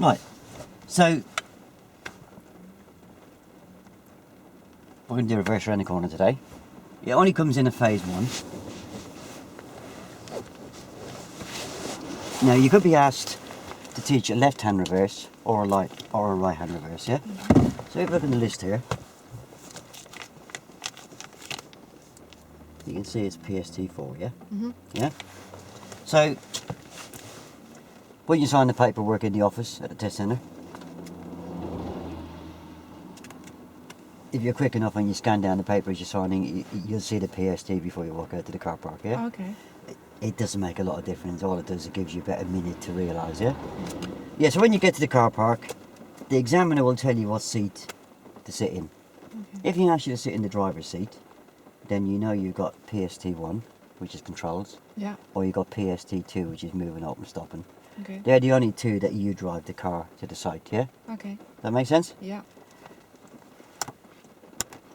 Right, so we're going to do reverse around the corner today. It only comes in a phase 1. Now you could be asked to teach a left-hand reverse or a right-hand reverse, yeah? So if you look at the list here, you can see it's PST4, yeah? Yeah? So, when you sign the paperwork in the office at the test centre, if you're quick enough and you scan down the paper as you're signing, you'll see the PST before you walk out to the car park, yeah? Okay. It doesn't make a lot of difference. All it does, it gives you about a minute to realise, yeah? Yeah, so when you get to the car park, the examiner will tell you what seat to sit in. Okay. If he asks you to sit in the driver's seat, then you know you've got PST1, which is controls, Yeah. or you've got PST2, which is moving up and stopping. Okay. They're the only two that you drive the car to the site, yeah? Okay. That make sense? Yeah.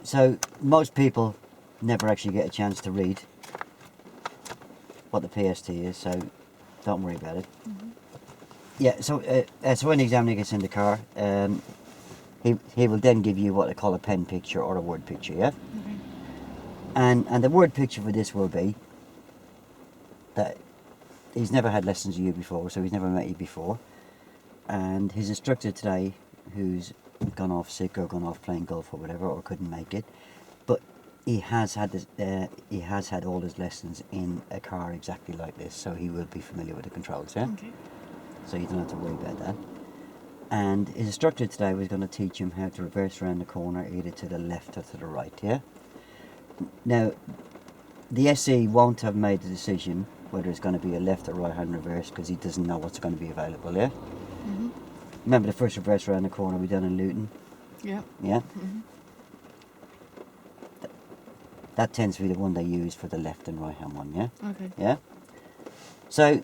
So most people never actually get a chance to read what the PST is, so don't worry about it. Yeah, so when the examiner gets in the car, he will then give you what they call a pen picture or a word picture, yeah? Okay. And the word picture for this will be that he's never had lessons with you before, so he's never met you before. And his instructor today, who's gone off sick or gone off playing golf or whatever, or couldn't make it, but he has had all his lessons in a car exactly like this, so he will be familiar with the controls, yeah? Okay. So you don't have to worry about that. And his instructor today was going to teach him how to reverse around the corner, either to the left or to the right, yeah? Now, the SE won't have made the decision whether it's going to be a left or right hand reverse, because he doesn't know what's going to be available, yeah? Remember the first reverse around the corner we done in Luton? Yeah. Yeah? That tends to be the one they use for the left and right hand one, yeah? Okay. Yeah? So,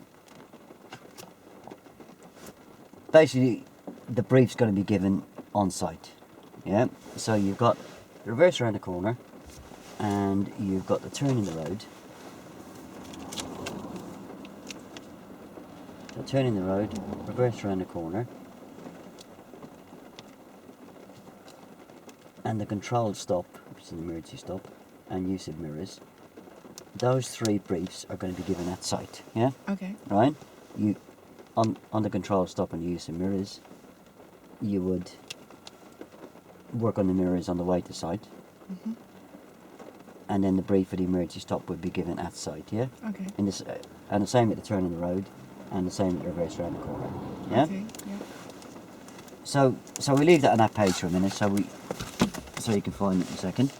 basically, the brief's going to be given on site, yeah? So you've got the reverse around the corner, and you've got the turn in the road. So turn in the road, reverse around the corner, and the controlled stop, which is an emergency stop, and use of mirrors. Those 3 briefs are going to be given at site, yeah? Okay. Right? You, on the control stop and use of mirrors, you would work on the mirrors on the way to site, and then the brief for the emergency stop would be given at site, yeah? Okay. And the same at the turn in the road, and the same at the reverse around the corner, yeah? Okay. Yeah. So we leave that on that page for a minute, so you can find it in a second.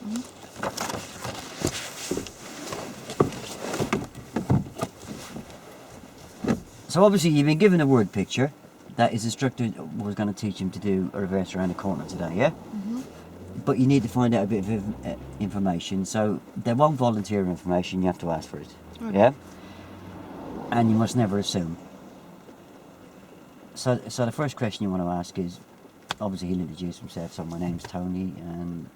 So obviously you've been given a word picture that his instructor was going to teach him to do a reverse around the corner today, yeah? But you need to find out a bit of information, so they won't volunteer information, you have to ask for it, Okay. yeah? And you must never assume. So the first question you want to ask is, obviously he'll introduce himself, so my name's Tony and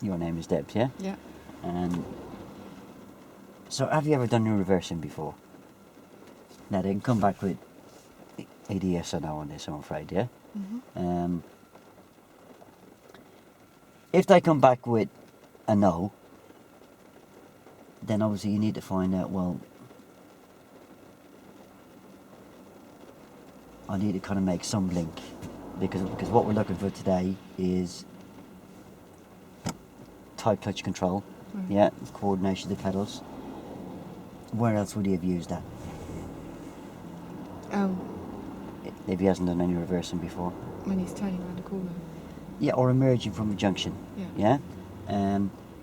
your name is Debs, yeah? Yeah. And so have you ever done your reversing before? Now they can come back with either yes or no on this, I'm afraid, yeah? If they come back with a no, then obviously you need to find out, well, I need to kind of make some link, because what we're looking for today is tight clutch control, yeah, coordination of the pedals. Where else would he have used that if he hasn't done any reversing before? When he's turning around the corner. Yeah, or emerging from a junction. Yeah. Yeah.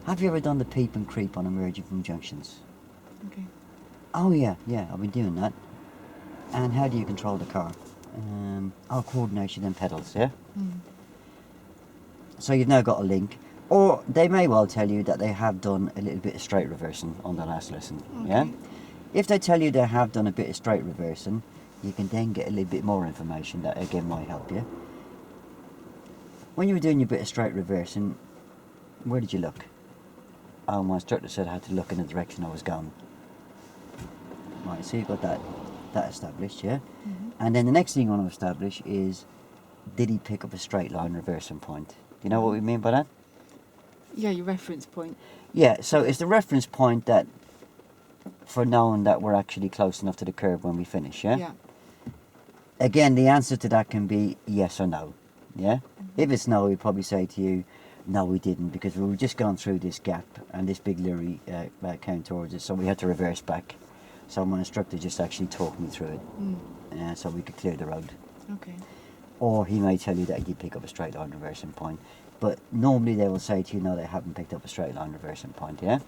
Have you ever done the peep and creep on emerging from junctions? Okay. Oh yeah, I've been doing that. And how do you control the car? Coordination and pedals, yeah? So you've now got a link. Or they may well tell you that they have done a little bit of straight reversing on the last lesson, yeah? If they tell you they have done a bit of straight reversing, you can then get a little bit more information that again might help you. When you were doing your bit of straight reversing, where did you look? Oh, my instructor said I had to look in the direction I was going. Right, so you've got that established, yeah? And then the next thing you want to establish is, did he pick up a straight line reversing point? Do you know what we mean by that? Yeah, your reference point. Yeah, so it's the reference point that for knowing that we're actually close enough to the curve when we finish, yeah? Yeah. Again, the answer to that can be yes or no, yeah? If it's no, we'd probably say to you, no, we didn't, because we were just going through this gap and this big lorry came towards us, so we had to reverse back. So my instructor just actually talked me through it, so we could clear the road. Okay. Or he may tell you that he did pick up a straight line reversing point, but normally they will say to you, no, they haven't picked up a straight line reversing point, yeah?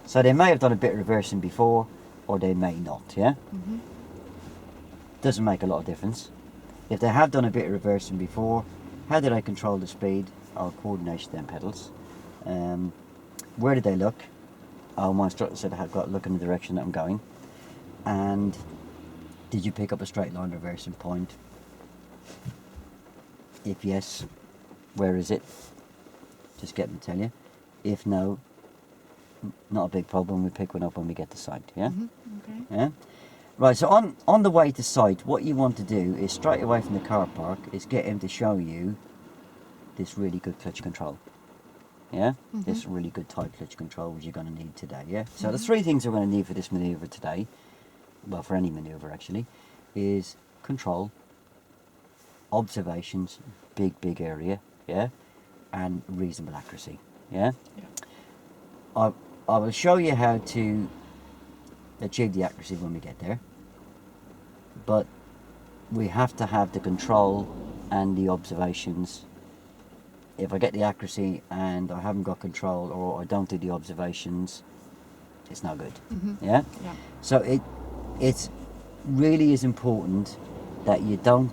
So they may have done a bit of reversing before, or they may not, yeah? Doesn't make a lot of difference. If they have done a bit of reversing before, how did I control the speed? Or coordination them pedals. Where did they look? Oh, my instructor said I had got to look in the direction that I'm going. And did you pick up a straight line reversing point? If yes, where is it? Just get them to tell you. If no, not a big problem. We pick one up when we get to site, yeah? Okay. Yeah? Right, so on the way to site, what you want to do is straight away from the car park is get him to show you this really good clutch control. Yeah? This really good tight clutch control which you're going to need today, yeah? So the three things we're going to need for this manoeuvre today, well, for any manoeuvre actually, is control, observations, big area, yeah? And reasonable accuracy, yeah? Yeah. I will show you how to achieve the accuracy when we get there, but we have to have the control and the observations. If I get the accuracy and I haven't got control, or I don't do the observations, it's no good. Yeah? Yeah. So it really is important that you don't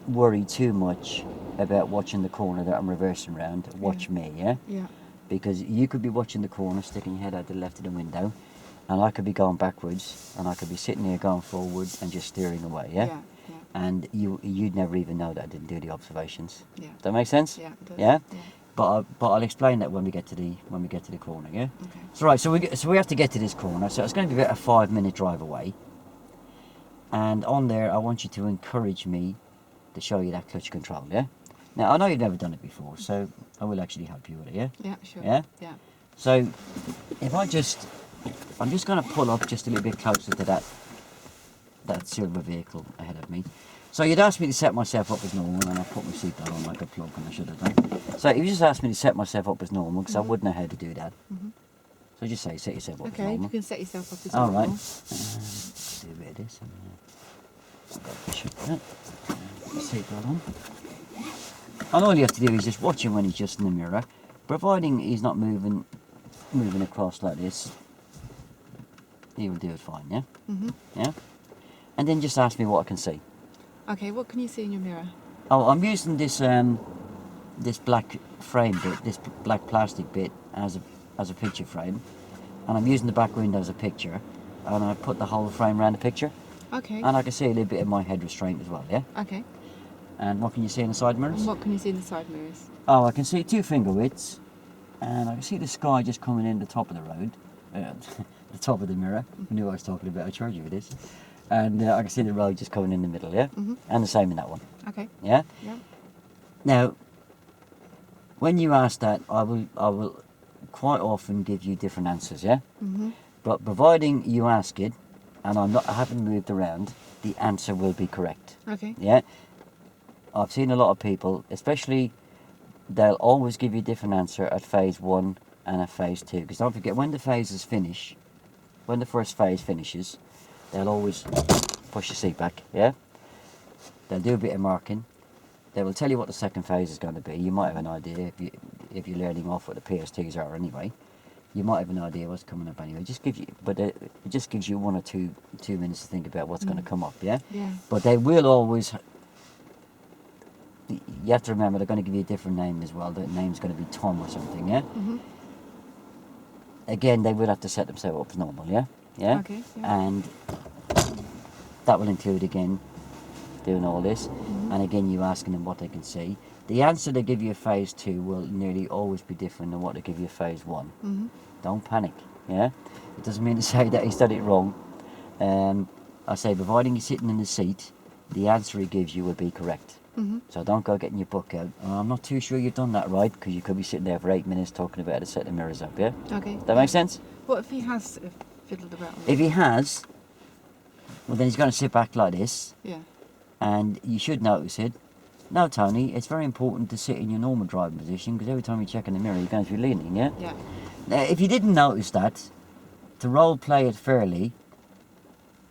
worry too much about watching the corner that I'm reversing around. Watch me, yeah? Yeah. Because you could be watching the corner, sticking your head out the left of the window, and I could be going backwards, and I could be sitting here going forward and just steering away, yeah? Yeah. Yeah. And you'd never even know that I didn't do the observations. Yeah. Does that make sense? Yeah. It does. Yeah? Yeah. But I'll explain that when we get to the corner, yeah? Okay. So right, so we have to get to this corner, so it's going to be about a 5-minute drive away. And on there, I want you to encourage me to show you that clutch control, yeah? Now, I know you've never done it before, so I will actually help you with it, yeah? Yeah. Sure. Yeah? Yeah. So, if I'm just going to pull up just a little bit closer to that silver vehicle ahead of me. So you'd asked me to set myself up as normal, and I put my seatbelt on like a plug, and I should have done. So you just asked me to set myself up as normal, because I wouldn't know how to do that. So just say, set yourself up as Okay. normal. You can set yourself up as All normal. right. Do a bit of this. And, seatbelt on. And all you have to do is just watch him when he's just in the mirror, providing he's not moving across like this. He will do it fine, yeah? Yeah? And then just ask me what I can see. Okay. What can you see in your mirror? Oh, I'm using this this black frame bit, this black plastic bit as a picture frame, and I'm using the back window as a picture, and I put the whole frame around the picture, Okay. and I can see a little bit of my head restraint as well, yeah? Okay. And what can you see in the side mirrors? And what can you see in the side mirrors? Oh, I can see 2 finger widths, and I can see the sky just coming in the top of the road, the top of the mirror. I knew what I was talking about. I charge you with this. And I can see the road just coming in the middle, yeah? And the same in that one, Okay. yeah? Yeah. Now, when you ask that, I will quite often give you different answers, yeah? But providing you ask it, and I haven't moved around, the answer will be correct, Okay. yeah? I've seen a lot of people, especially, they'll always give you a different answer at phase 1 and at phase 2. Because don't forget, when the phases finish, when the first phase finishes, they'll always push the seat back, yeah? They'll do a bit of marking. They will tell you what the second phase is going to be. You might have an idea if you're learning off what the PSTs are anyway. You might have an idea what's coming up anyway. It just gives you 1 or 2 minutes to think about what's going to come up, yeah? Yeah. But they will always. You have to remember they're going to give you a different name as well. The name's going to be Tom or something, yeah? Again, they will have to set themselves up as normal, yeah? Yeah? Okay. Yeah. And that will include, again, doing all this. And again, you asking them what they can see. The answer they give you at phase 2 will nearly always be different than what they give you at phase 1. Don't panic, yeah? It doesn't mean to say that he's done it wrong. I say, providing you're sitting in the seat the answer he gives you will be correct. Mm-hmm. So don't go getting your book out. "Oh, I'm not too sure you've done that right," because you could be sitting there for 8 minutes talking about how to set the mirrors up, yeah? Okay. That makes sense? What if he has fiddled about with If it? he has, well then he's going to sit back like this, Yeah. and you should notice it. No, Tony, it's very important to sit in your normal driving position, because every time you check in the mirror, you're going to be leaning, yeah? Yeah. Now, if you didn't notice that, to role play it fairly,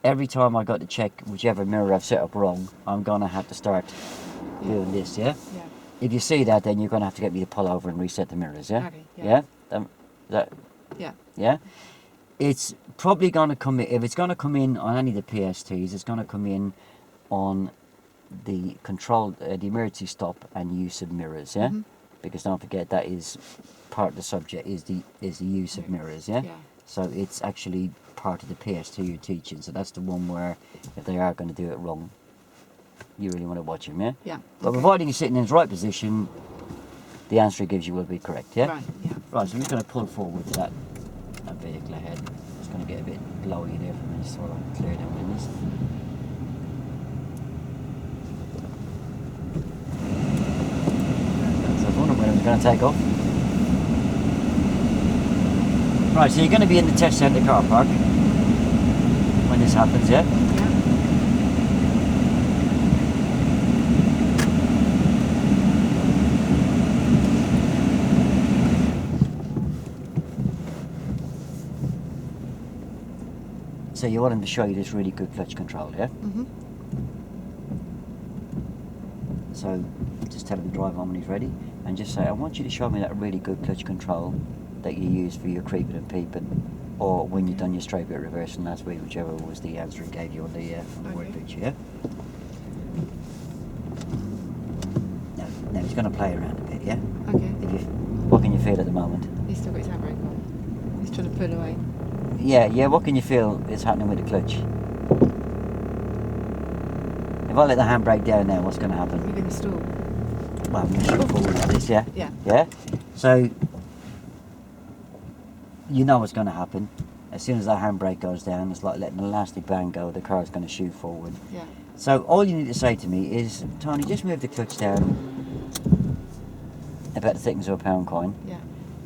every time I got to check whichever mirror I've set up wrong, I'm going to have to start doing this, yeah? Yeah. If you see that, then you're going to have to get me to pull over and reset the mirrors, yeah? Okay. Yeah. Yeah? That, Yeah. yeah? It's probably going to come in, if it's going to come in on any of the PSTs, it's going to come in on the control, the emergency stop and use of mirrors, yeah? Mhm. Because don't forget, that is part of the subject, is the use of mirrors, yeah? Yeah. So it's actually part of the PST you're teaching, so that's the one where if they are going to do it wrong, you really want to watch them, yeah? Yeah. But okay. providing you're sitting in the right position, the answer he gives you will be correct, yeah? Right. Yeah. Right, so I'm just going to pull forward to that vehicle ahead. It's going to get a bit blowy there for me, so I'll clear them windows. So I was wondering when it was going to take off. Right, so you're going to be in the test centre car park when this happens, yeah? Yeah. So you want him to show you this really good clutch control, yeah? Mhm. So just tell him to drive on when he's ready, and just say, I want you to show me that really good clutch control that you use for your creeping and peeping, or when you've done your straight bit reversing last week, whichever was the answer he gave you on the word Okay. picture, yeah? Now he's going to play around a bit, yeah? Okay. What can you feel at the moment? He's still got his handbrake on. He's trying to pull away. Yeah, what can you feel is happening with the clutch? If I let the handbrake down now, what's going to happen? You're going to stall. Well, I'm going to shoot forward like this, yeah? Yeah. Yeah? So, you know what's going to happen. As soon as that handbrake goes down, it's like letting an elastic band go, the car's going to shoot forward. Yeah. So, all you need to say to me is, Tony, just move the clutch down about the thickness of a pound coin. Yeah.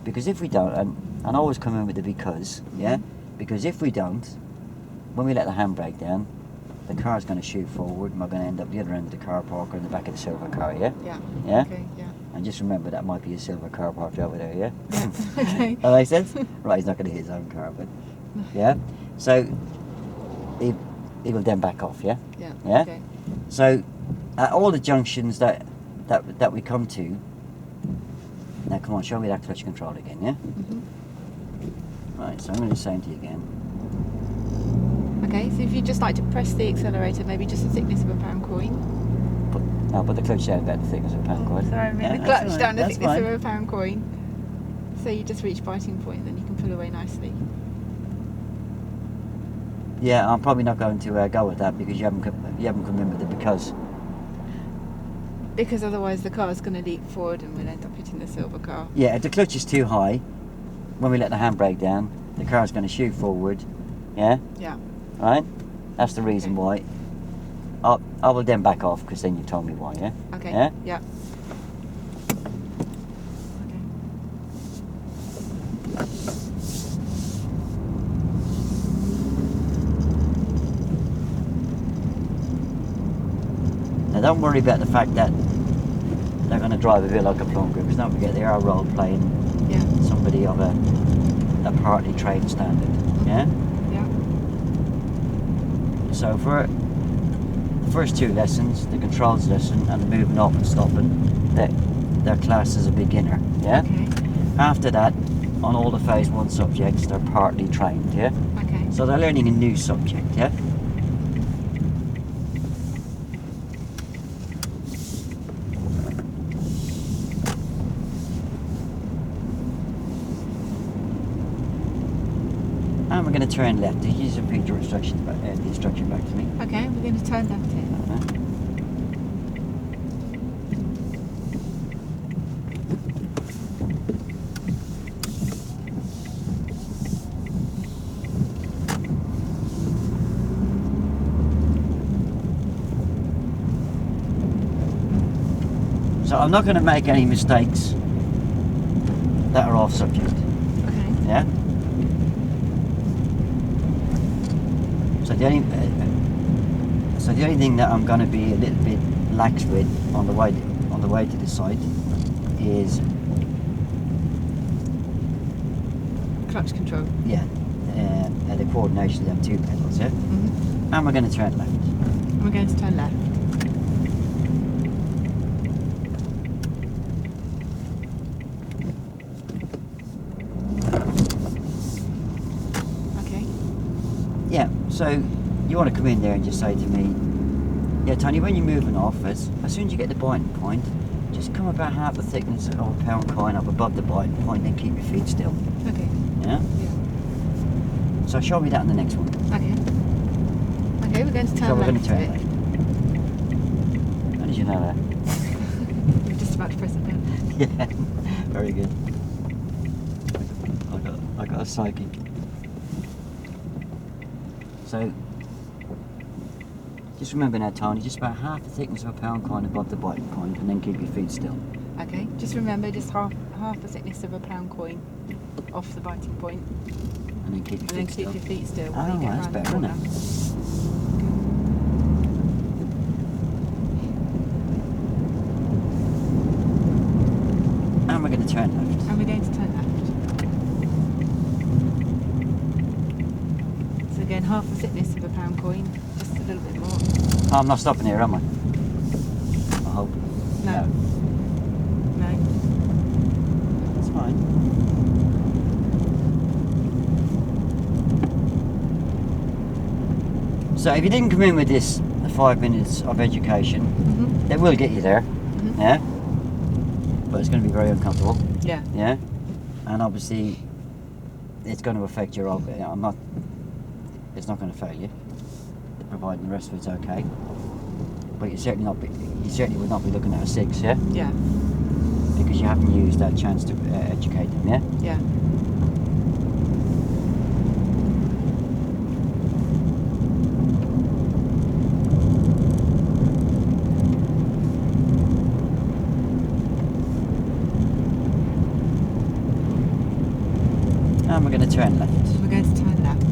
Because if we don't, and always come in with the because, yeah? Because if we don't, when we let the handbrake down, the car's going to shoot forward and we're going to end up the other end of the car park or in the back of the silver car, yeah? Yeah. Yeah? Okay. Yeah. And just remember that might be a silver car parked over there, yeah? Yeah. Okay. That makes sense? Right, he's not going to hit his own car, but yeah? So, he will then back off, yeah? Yeah. Yeah? Okay. So, at all the junctions that we come to, now come on, show me that clutch control again, yeah? Mhm. Right, so I'm going to do the same to you again. Okay. So if you just like to press the accelerator, maybe just the thickness of a pound coin. Put the clutch down about the thickness of a pound coin. Sorry, I mean Yeah, the that's clutch all down the right, that's thickness fine. of a pound coin. So you just reach biting point, then you can pull away nicely. Yeah, I'm probably not going to go with that because you haven't come in with the because. Because otherwise the car's going to leap forward and we'll end up hitting the silver car. Yeah, if the clutch is too high, when we let the handbrake down, the car's going to shoot forward. Yeah, Yeah. right. That's the reason Okay. why. I will then back off because then you told me why. Yeah. Okay. Yeah? Yeah. Okay. Now don't worry about the fact that they're going to drive a bit like a plum group. Because don't forget they are role playing Yeah. somebody of a partly trained standard. Yeah. Yeah. So for the first two lessons, the controls lesson and the moving up and stopping, they're classed as a beginner. Yeah. Okay. After that, on all the phase 1 subjects, they're partly trained. Yeah. Okay. So they're learning a new subject. Yeah. And we're going to turn left. Did you just repeat your instructions back, the instruction back to me? Okay. We're going to turn left here. So I'm not going to make any mistakes that are off subject. Okay. Yeah. So the only thing that I'm going to be a little bit lax with on the way to the site is Clutch control. the coordination of them two pedals. Yeah. Mm-hmm. And we're going to turn left. And we're going to turn left. Okay. Yeah. So you want to come in there and just say to me, yeah, Tony, when you're moving off, as soon as you get the biting point, just come about half the thickness of a pound coin up above the biting point and keep your feet still. Okay. Yeah? Yeah. So show me that in the next one. Okay. Okay, we're going to turn So we're left. going to turn a bit. left. How did you know that? We're just about to press the button. Yeah, very good. I got a psychic. So, just remember now, Tony, just about half the thickness of a pound coin above the biting point, and then keep your feet still. Okay, just remember, just half the thickness of a pound coin off the biting point, And then keep your and then feet keep still. your feet still when Oh, you get that's around the better, corner. isn't And we're going to turn left. And we're going to turn left. So again, half the thickness of a pound coin, just a little bit more. Oh, I'm not stopping here, am I? I hope. No. No. That's fine. So if you didn't come in with this 5 minutes of education, Mm-hmm. it will get you there, Mm-hmm. yeah? But it's going to be very uncomfortable, Yeah. yeah? And obviously, it's going to affect your own, it's not going to fail you, providing the rest of it's okay. But you certainly would not be looking at a 6, yeah? Yeah. Because you haven't used that chance to educate them, yeah? Yeah. And we're going to turn left. We're going to turn left.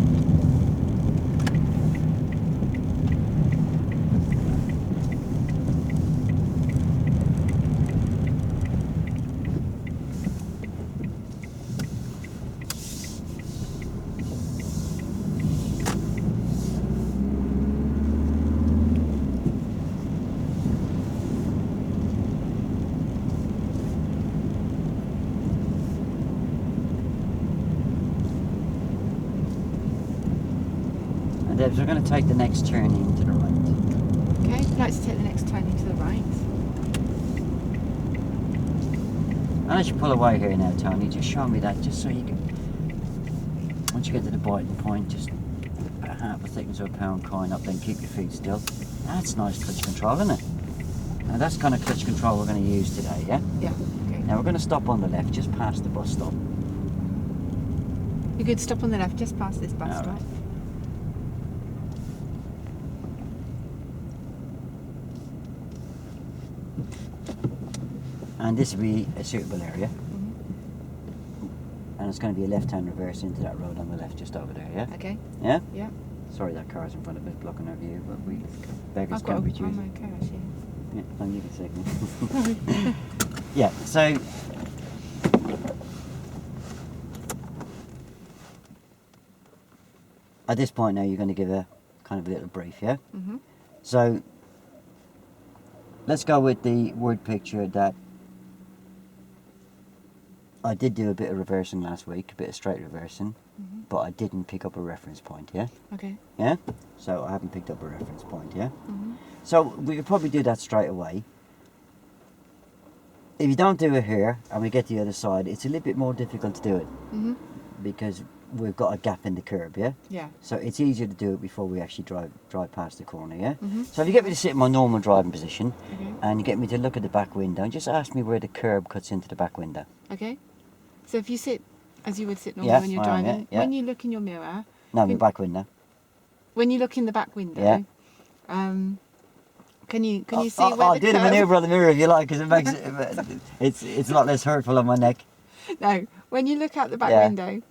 And Debs, we're going to take the next turning to the right. Okay, I'd like to take the next turning to the right. And as you pull away here now, Tony, just show me that, just so you can, once you get to the biting point, just about half the thickness of a pound coin up, then keep your feet still. That's nice clutch control, isn't it? Now that's kind of clutch control we're going to use today, yeah? Yeah. Okay. Now we're going to stop on the left, just past the bus stop. You're good. Stop on the left, just past this bus All stop. right. And this will be a suitable area. Mm-hmm. And it's going to be a left-hand reverse into that road on the left, just over there, yeah? Okay. Yeah? Yeah. Sorry that car's in front of us blocking our view, but we beggars I've got. can't be I'm choosers. okay actually. Yeah, no, you can take me. Yeah, so at this point now you're going to give a kind of a little brief, yeah? Mm-hmm. So let's go with the word picture that I did do a bit of reversing last week, a bit of straight reversing, Mm-hmm. but I didn't pick up a reference point, yeah? Okay. Yeah? So I haven't picked up a reference point, yeah? Mm-hmm. So we could probably do that straight away. If you don't do it here and we get to the other side, it's a little bit more difficult to do it Mm-hmm. because we've got a gap in the curb, yeah? Yeah. So it's easier to do it before we actually drive past the corner, yeah? Mm-hmm. So if you get me to sit in my normal driving position Okay. and you get me to look at the back window and just ask me where the curb cuts into the back window. Okay. So if you sit as you would sit normally Yeah, when you're I am, yeah, driving, yeah. when you look in your mirror, No, the Can- back window. when you look in the back window, Yeah. Can you see I'll where the do the curb? manoeuvre on the mirror if you like, because it makes it's a lot less hurtful on my neck. No, when you look out the back Yeah. window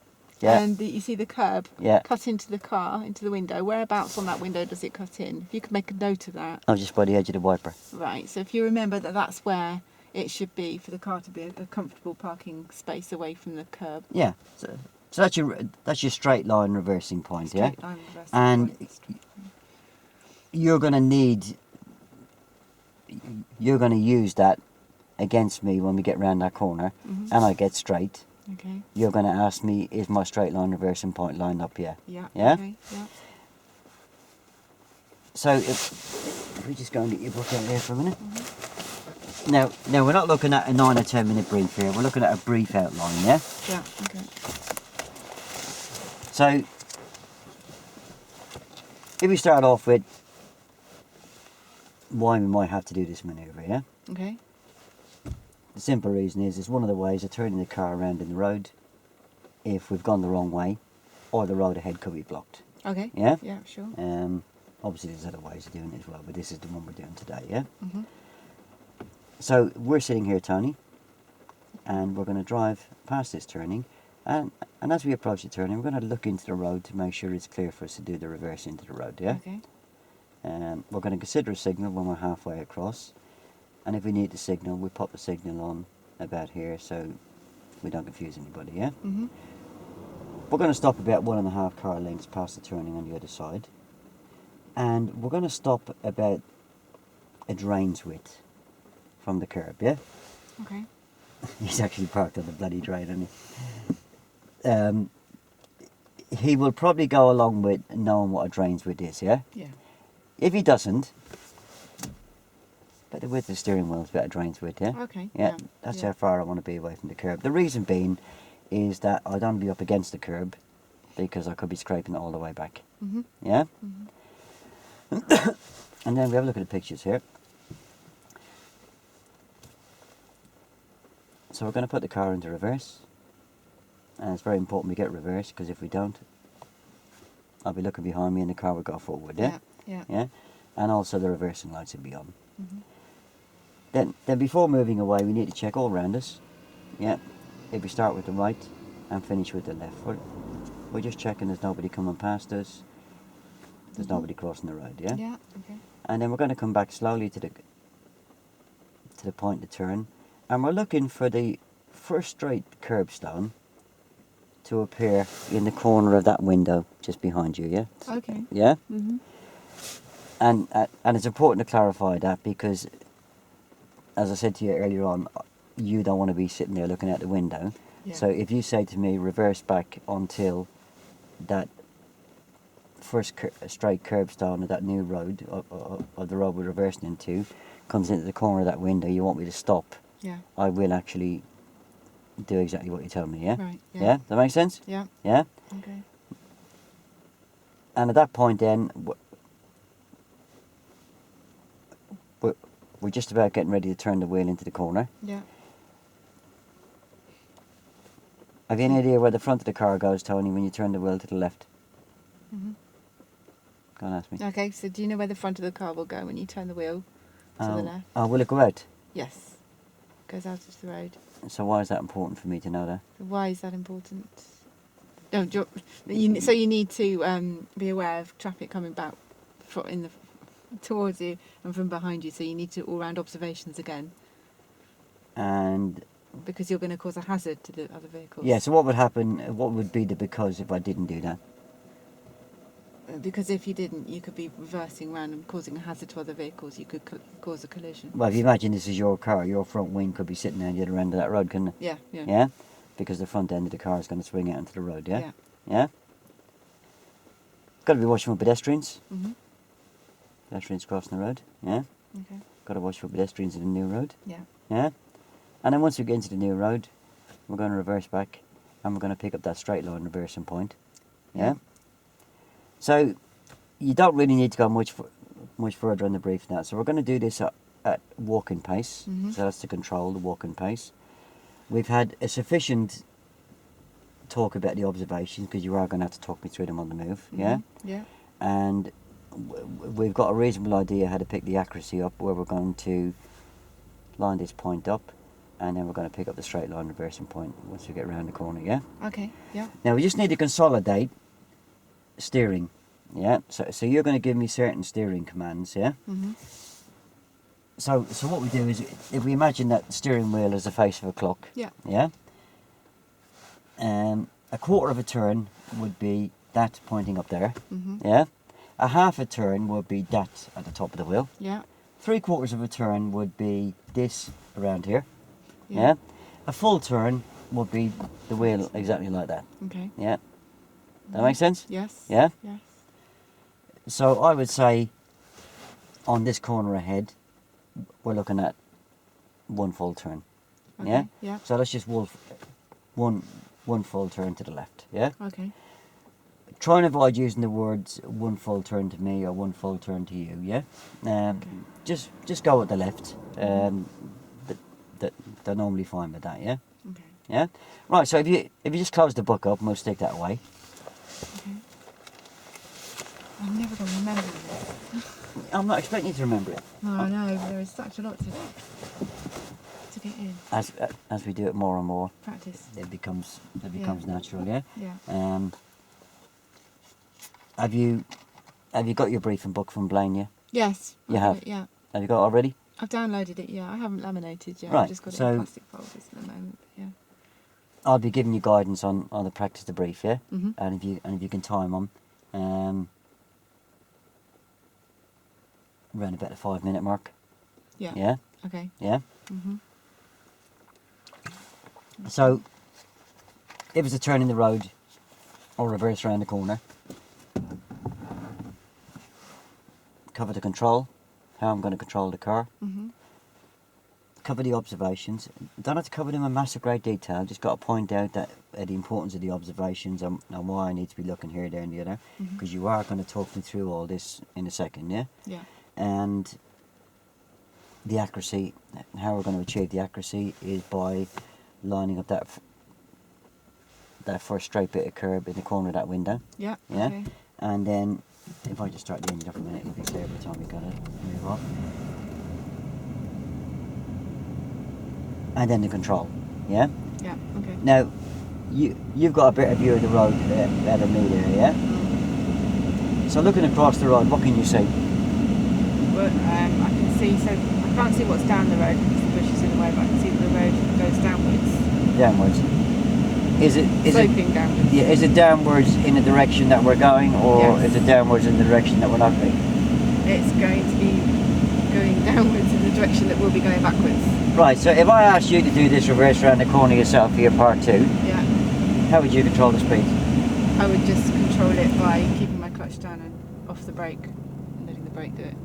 Yeah. and you see the curb Yeah. cut into the car, into the window, whereabouts on that window does it cut in? If you could make a note of that. I'm just by the edge of the wiper. Right, so if you remember that that's where it should be for the car to be a comfortable parking space away from the curb. Yeah. So that's your straight line reversing point. Straight line reversing And point. you're going to use that against me when we get round that corner, Mhm. and I get straight. Okay. You're going to ask me, is my straight line reversing point lined up here? Yeah. Yeah? Okay. Yeah. So if we just go and get your book out there for a minute. Now we're not looking at a 9 or 10 minute brief here. We're looking at a brief outline, yeah? Yeah. Okay. So if we start off with why we might have to do this manoeuvre, yeah? Okay. The simple reason is it's one of the ways of turning the car around in the road if we've gone the wrong way or the road ahead could be blocked. Okay. Yeah? Yeah. Sure. Obviously there's other ways of doing it as well, but this is the one we're doing today, yeah? Mhm. So we're sitting here, Tony, and we're going to drive past this turning, and as we approach the turning, we're going to look into the road to make sure it's clear for us to do the reverse into the road, yeah? Okay. We're going to consider a signal when we're halfway across, and if we need the signal, we pop the signal on about here so we don't confuse anybody, yeah? Mhm. We're going to stop about 1.5 car lengths past the turning on the other side, and we're going to stop about a drain's width from the curb, yeah? Okay. He's actually parked on the bloody drain, isn't he? He will probably go along with knowing what a drain's width is, yeah? Yeah. If he doesn't, but the width of the steering wheel is about a drain's width, yeah? Okay. Yeah, that's how far I want to be away from the curb. The reason being is that I don't want to be up against the curb because I could be scraping it all the way back. Mhm. Yeah? Mhm. And then we have a look at the pictures here. So we're going to put the car into reverse. And it's very important we get reverse because if we don't, I'll be looking behind me and the car will go forward, yeah? Yeah. Yeah? And also the reversing lights will be on. Mhm. Then before moving away, we need to check all round us. Yeah? If we start with the right and finish with the left, we're just checking there's nobody coming past us. There's nobody crossing the road, yeah? Yeah. Okay. And then we're going to come back slowly to the point to turn, and we're looking for the first straight curbstone to appear in the corner of that window just behind you, yeah? Okay. Yeah? Mhm. And it's important to clarify that because, as I said to you earlier on, you don't want to be sitting there looking out the window. Yeah. So if you say to me, reverse back until that first straight curbstone of that new road, or the road we're reversing into, comes into the corner of that window, you want me to stop, Yeah. I will actually do exactly what you tell me, yeah? Right. Yeah? Yeah. Does that make sense? Yeah. Yeah? Okay. And at that point then, we're just about getting ready to turn the wheel into the corner. Yeah. Have you any idea where the front of the car goes, Tony, when you turn the wheel to the left? Mhm. Go and ask me. Okay. So, do you know where the front of the car will go when you turn the wheel to the left? Oh, will it go out? Yes. Goes out of the road. So why is that important for me to know that? Why is that important? No, so you need to be aware of traffic coming back towards you and from behind you. So you need to all-round observations again, And because you're going to cause a hazard to the other vehicles. yeah, so what would happen, what would be the because if I didn't do that? Because if you didn't, you could be reversing around and causing a hazard to other vehicles. You could cause a collision. Well, if you imagine this is your car, your front wing could be sitting down the other end of that road, couldn't it? Yeah. Yeah. Yeah? Because the front end of the car is going to swing out into the road, yeah? Yeah. Yeah? Got to be watching for pedestrians. Mhm. Pedestrians crossing the road, yeah? Okay. Got to watch for pedestrians in the new road, Yeah. yeah? And then once we get into the new road, we're going to reverse back and we're going to pick up that straight line reversing point, yeah? So you don't really need to go much further on the brief than that. So we're going to do this at walking pace. Mhm. So that's to control the walking pace. We've had a sufficient talk about the observations because you are going to have to talk me through them on the move, yeah? Mhm. Yeah. And we've got a reasonable idea how to pick the accuracy up, where we're going to line this point up, and then we're going to pick up the straight line reversing point once we get around the corner, yeah? Okay. Yeah. Now we just need to consolidate steering, yeah? So you're going to give me certain steering commands, yeah? Mhm. So what we do is, if we imagine that the steering wheel is the face of a clock, Yeah. yeah? A quarter of a turn would be that pointing up there, Mhm. yeah? A half a turn would be that at the top of the wheel. Yeah. 3/4 of a turn would be this around here, Yeah. yeah? A full turn would be the wheel exactly like that, Okay. yeah? That make sense? Yes. Yeah? Yes. So I would say on this corner ahead, we're looking at one full turn, Okay. yeah? Yeah. So let's just one full turn to the left, yeah? Okay. Try and avoid using the words one full turn to me or one full turn to you, yeah? Okay. Just go with the left. They're normally fine with that, yeah? Okay. Yeah? Right, so if you just close the book up and we'll stick that away. Okay. I'm never going to remember this. I'm not expecting you to remember it. No, I know, but there is such a lot to get in. As we do it more and more, Practice. it becomes natural, yeah? Yeah. Have you got your briefing book from Blaine, yeah? Yes. You I've have? got it, yeah. Have you got it already? I've downloaded it, yeah. I haven't laminated yet. Right, I've just got it so- in plastic folders at the moment. Yeah. I'll be giving you guidance on the practice the brief, yeah? Mhm. And if you can time them, around about the 5-minute mark. Yeah. Yeah? Okay. Yeah? Mhm. So, if it's a turn in the road or reverse around the corner, cover the control, how I'm going to control the car, Mhm. cover the observations. Don't have to cover them in massive great detail, just got to point out that the importance of the observations and why I need to be looking here, there and the other, Mhm. because you are going to talk me through all this in a second, yeah? Yeah. And the accuracy, how we're going to achieve the accuracy is by lining up that first straight bit of curb in the corner of that window, Yeah. yeah? Okay. And then, if I just start the engine off a minute, it'll be clear by the time we got to move off. And then the control, yeah? Yeah. Okay. Now, you've got a better view of the road out of me there, yeah? So looking across the road, what can you see? Well, I can see, so I can't see what's down the road because the bush is in the way, but I can see that the road goes downwards. Downwards. Is it Sloping downwards. yeah, is it downwards in the direction that we're going, or Yes. is it downwards in the direction that we're not going? It's going to be going downwards in the direction that we'll be going backwards. Right, so if I asked you to do this reverse around the corner yourself for your part 2, Yeah. how would you control the speed? I would just control it by keeping my clutch down and off the brake and letting the brake do it.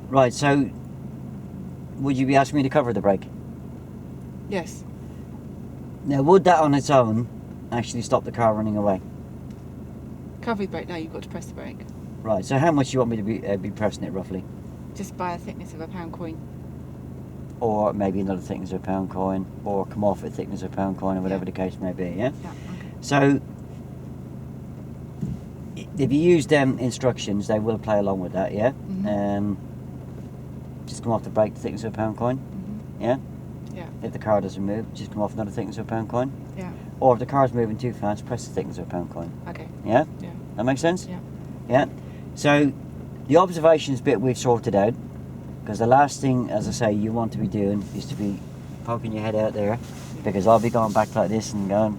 Right, so would you be asking me to cover the brake? Yes. Now, would that on its own actually stop the car running away? Cover the brake, no, you've got to press the brake. Right, so how much do you want me to be pressing it roughly? Just by a thickness of a pound coin. Or maybe another thickness of a pound coin, or come off at thickness of a pound coin, or whatever Yeah. the case may be, yeah? Yeah, okay. So, if you use them instructions, they will play along with that, yeah? Mhm. Just come off the brake, thickness of a pound coin, Mhm. yeah? Yeah. If the car doesn't move, just come off another thickness of a pound coin. Yeah. Or if the car's moving too fast, press the thickness of a pound coin, Okay. yeah? Yeah. That makes sense? Yeah. Yeah? So, the observations bit we've sorted out, because the last thing, as I say, you want to be doing is to be poking your head out there, because I'll be going back like this and going,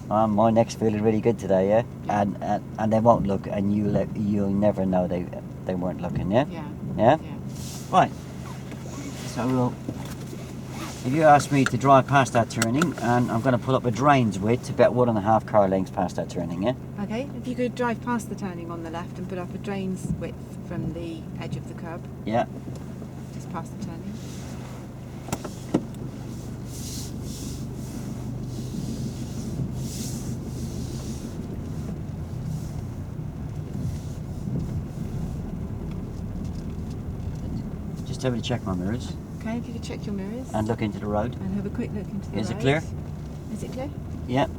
my neck's feeling really good today, yeah? Yeah. And they won't look, and you'll never know they weren't looking, yeah? Yeah. Yeah? Yeah. Right. So if you ask me to drive past that turning, and I'm going to pull up a drains width about 1.5 car lengths past that turning, yeah? Okay, if you could drive past the turning on the left and put up a drains width from the edge of the curb, Yeah. just past the turning. Just tell me to check my mirrors Okay, if you could check your mirrors and look into the road. and have a quick look into the Is it road. clear? Is it clear? Yeah. Okay.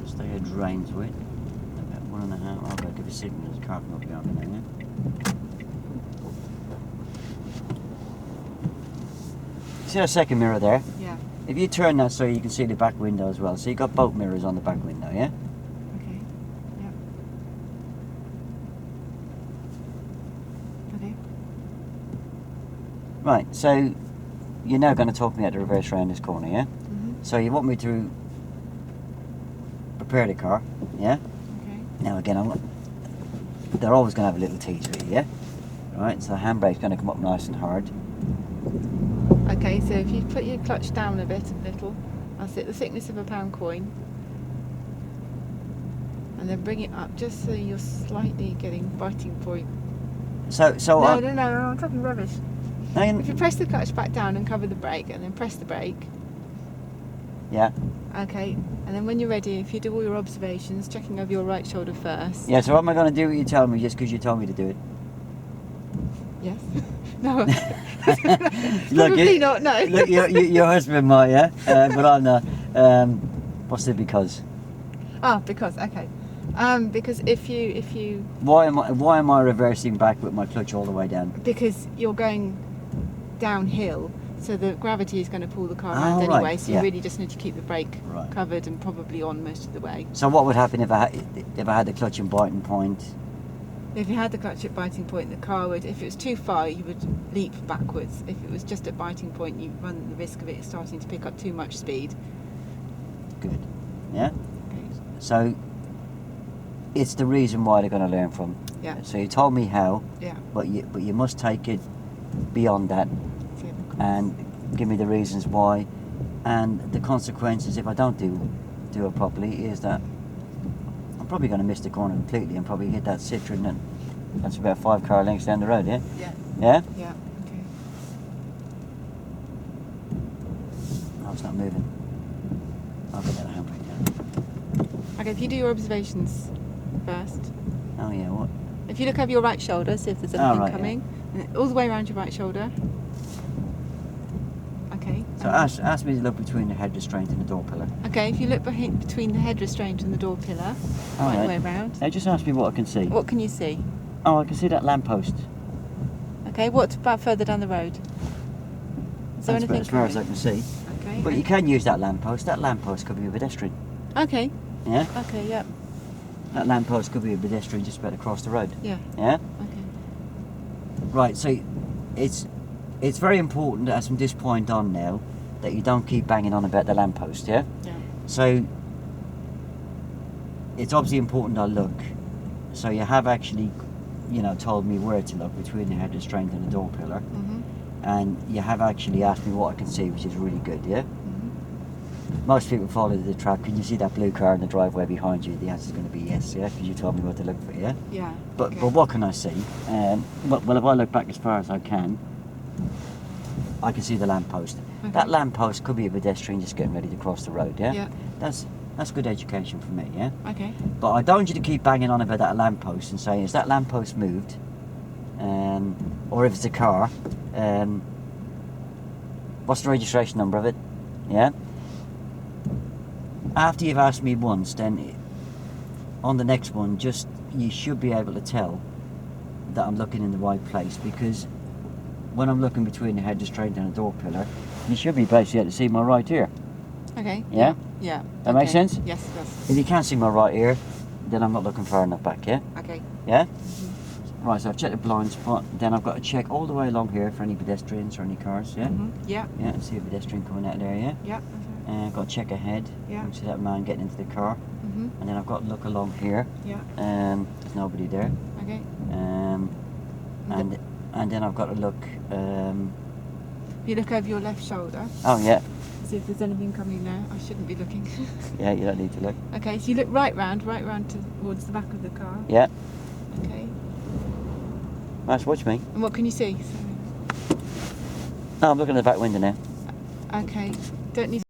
Stay a drains width about 1.5. I've got to give a signal. There's a car coming up behind me now, yeah? See that second mirror there? Yeah. If you turn that so you can see the back window as well. So you've got both mirrors on the back window, yeah? Okay. Yeah. Okay. Right, so you're now going to talk me at the reverse around this corner, yeah? Mhm. So you want me to prepare the car, yeah? Okay. Now again, they're always going to have a little tease with you, yeah? Right, so the handbrake's going to come up nice and hard. Okay, so if you put your clutch down a little, that's it, the thickness of a pound coin, and then bring it up just so you're slightly getting biting point. So No, I, no, no, I'm talking rubbish. no, If you press the clutch back down and cover the brake, and then press the brake, yeah, okay, and then when you're ready, if you do all your observations, checking over your right shoulder first. yeah. So what am I going to do? What you tell me just because you told me to do it? Yes. No. Look, Probably not. No. Look, your husband might, yeah, but I'm not. What's it because? Because okay. Because if you Why am I reversing back with my clutch all the way down? because you're going downhill, so the gravity is going to pull the car around Oh, anyway. right, So yeah. you really just need to keep the brake Right. covered and probably on most of the way. So what would happen if I had the clutch and biting point? If you had the clutch at biting point, the car would, if it was too far, you would leap backwards. If it was just at biting point, you run the risk of it starting to pick up too much speed. Good, yeah. Okay. So it's the reason why they're going to learn from. Yeah. So you told me how, Yeah. but you must take it beyond that See if it and give me the reasons why, and the consequences if I don't do it properly is that I'm probably going to miss the corner completely and probably hit that Citroen, and that's about 5 car lengths down the road, yeah? Yeah. Yeah? Yeah. Okay. No, it's not moving. I'll get that handbrake down. Okay. If you do your observations first, Oh yeah, what? if you look over your right shoulder, see if there's Oh, anything right, yeah. coming, and then all the way around your right shoulder. Okay. So ask me to look between the head restraint and the door pillar. Okay, if you look between the head restraint and the door pillar, All right right. way around, Now just ask me what I can see. what can you see? Oh, I can see that lamppost. Okay, what about further down the road? Is there That's about anything as far as I coming? can see. Okay. But you can use that lamppost. That lamppost could be a pedestrian. Okay. Yeah? Okay. Yeah. That lamppost could be a pedestrian just about across the road. Yeah. Yeah? Okay. Right, so it's very important as from this point on now that you don't keep banging on about the lamppost, yeah? Yeah. So it's obviously important I look. So you have actually, told me where to look between the head restraint and the door pillar. Mhm. And you have actually asked me what I can see, which is really good, yeah? Mhm. Most people follow the trap. Can you see that blue car in the driveway behind you? The answer is going to be yes, yeah? Because you told me what to look for, yeah? Yeah. But okay. but what can I see? Well, if I look back as far as I can see the lamppost. Okay. That lamppost could be a pedestrian just getting ready to cross the road, yeah? Yeah. That's good education for me, yeah? Okay. But I don't want you to keep banging on about that lamppost and saying, is that lamppost moved? Or if it's a car, what's the registration number of it? Yeah? After you've asked me once, then on the next one, you should be able to tell that I'm looking in the right place, because when I'm looking between the head restraint and the door pillar, you should be basically able to see my right ear. Okay. Yeah? Yeah. That makes sense? Yes, it does. If you can't see my right ear, then I'm not looking far enough back, yeah? Okay. Yeah? Mhm. Right, so I've checked the blind spot, then I've got to check all the way along here for any pedestrians or any cars, yeah? Mhm. Yeah. Yeah, see a pedestrian coming out there, yeah? Yeah. And I've got to check ahead, Yeah. see that man getting into the car, Mhm. and then I've got to look along here, Yeah. there's nobody there, Okay. and then I've got to look, If you look over your left shoulder, oh yeah, see if there's anything coming there. I shouldn't be looking. yeah, you don't need to look, Okay, so you look right round towards the back of the car. yeah, Okay. nice, watch me. And what can you see? No, I'm looking at the back window now. Okay. Don't need